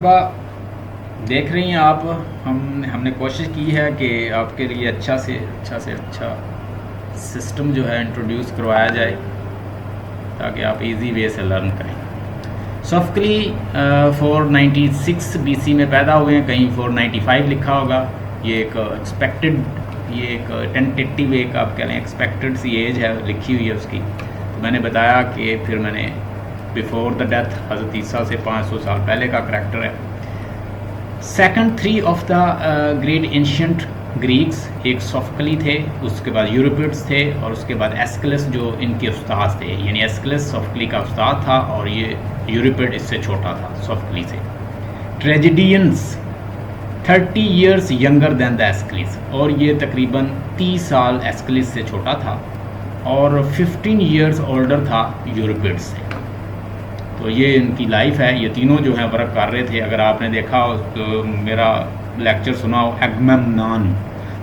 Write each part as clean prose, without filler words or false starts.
देख रही हैं आप। हमने कोशिश की है कि आपके लिए अच्छा से अच्छा सिस्टम जो है इंट्रोड्यूस करवाया जाए ताकि आप इजी वे से लर्न करें। सोफकली 496 बीसी में पैदा हुए हैं, कहीं 495 लिखा होगा। ये एक एक्सपेक्टेड, ये एक टेंटेटिव, एक आप कह लें एक्सपेक्टेड सी एज है लिखी हुई है उसकी। तो मैंने बताया कि फिर मैंने बिफोर द डेथ हज़रत ईसा से 500 साल पहले का करैक्टर है। Second three of the great ancient Greeks, एक सोफकली थे, उसके बाद यूरोपिड्स थे और उसके बाद एस्किलस जो इनके उस्ताद थे। यानी एस्किलस सोफकली का उस्ताद था और ये यूरोपिड इससे छोटा था सोफकली से। ट्रेजेडियंस 30 ईयर्स यंगर दैन द एस्किलिस, और ये तकरीबन 30 साल एस्किलिस से छोटा था और 15 ईयर्स ओल्डर था यूरोपिड्स से। तो ये इनकी लाइफ है। ये तीनों जो हैं वर्क कर रहे थे। अगर आपने देखा हो तो मेरा लेक्चर सुना हो एगमेमनान,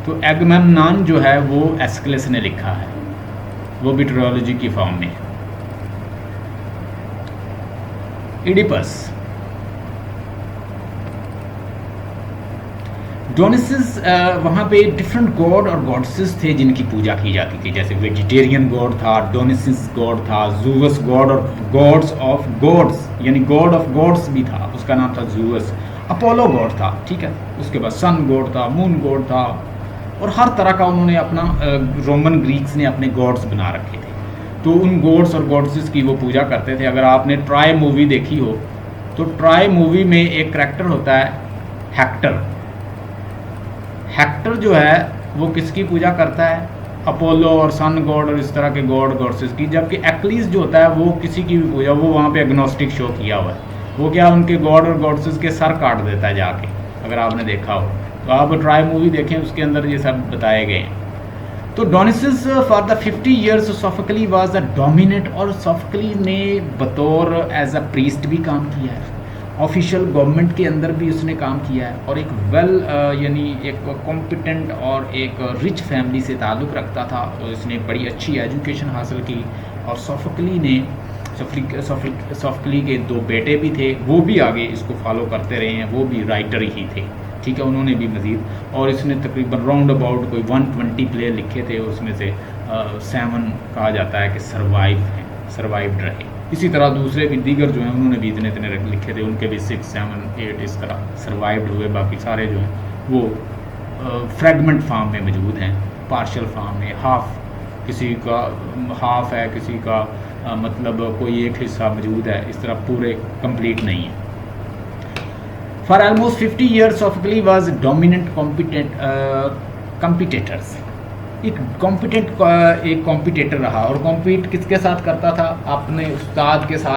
तो एगमेमनान जो है वो एस्किलस ने लिखा है, वो भी ट्रियोलॉजी की फॉर्म में। इडिपस, डोनिसिस, वहाँ पे डिफरेंट गॉड और गॉड्सेस थे जिनकी पूजा की जाती थी। जैसे वेजिटेरियन गॉड था, डोनिसिस गॉड था, जूवस गॉड और गॉड्स ऑफ गॉड्स, यानी गॉड ऑफ गॉड्स भी था, उसका नाम था जूवस। अपोलो गॉड था, ठीक है। उसके बाद सन गॉड था, मून गॉड था, और हर तरह का उन्होंने अपना रोमन ग्रीक्स ने अपने गॉड्स बना रखे थे। तो उन गॉड्स और गॉड्सेस की वो पूजा करते थे। अगर आपने ट्राई मूवी देखी हो तो ट्राई मूवी में एक करैक्टर होता है हेक्टर। हेक्टर जो है वो किसकी पूजा करता है? अपोलो और सन गॉड और इस तरह के गॉड गॉड्सेस की। जबकि एक्लिस जो होता है वो किसी की भी पूजा, वो वहाँ पे एग्नोस्टिक शो किया हुआ है। वो क्या, उनके गॉड और गॉड्सेस के सर काट देता है जाके, अगर आपने देखा हो तो आप ट्राई मूवी देखें, उसके अंदर ये सब बताए गए हैं। तो डोनिसिस फॉर द 50 ईयर्स सोफकली वाज द डोमिनेंट, और सोफकली ने बतौर एज अ प्रीस्ट भी काम किया है, ऑफिशियल गवर्नमेंट के अंदर भी उसने काम किया है, और एक यानी एक कॉम्पिटेंट और एक रिच फैमिली से ताल्लुक़ रखता था। और इसने बड़ी अच्छी एजुकेशन हासिल की। और सोफकली के 2 बेटे भी थे, वो भी आगे इसको फॉलो करते रहे हैं, वो भी राइटर ही थे, ठीक है। उन्होंने भी मज़ीद, और इसने तकरीबन राउंड अबाउट कोई 120 प्ले लिखे थे, उसमें से 7 कहा जाता है कि सर्वाइव्ड रहे। इसी तरह दूसरे भी दीगर जो हैं उन्होंने भी इतने इतने लिखे थे, उनके भी 6, 7, 8 इस तरह सर्वाइव्ड हुए। बाकी सारे जो हैं वो फ्रैगमेंट फॉर्म में मौजूद हैं, पार्शियल फॉर्म में, किसी का हाफ है, किसी का मतलब कोई एक हिस्सा मौजूद है, इस तरह पूरे कंप्लीट नहीं है। फॉर ऑलमोस्ट 50 ईयर्स सोफकली वाज डोमिनेंट कॉम्पिटिटर्स, एक कॉम्पिटेटर रहा। और कॉम्पीट किसके साथ करता था? अपने उस्ताद के साथ।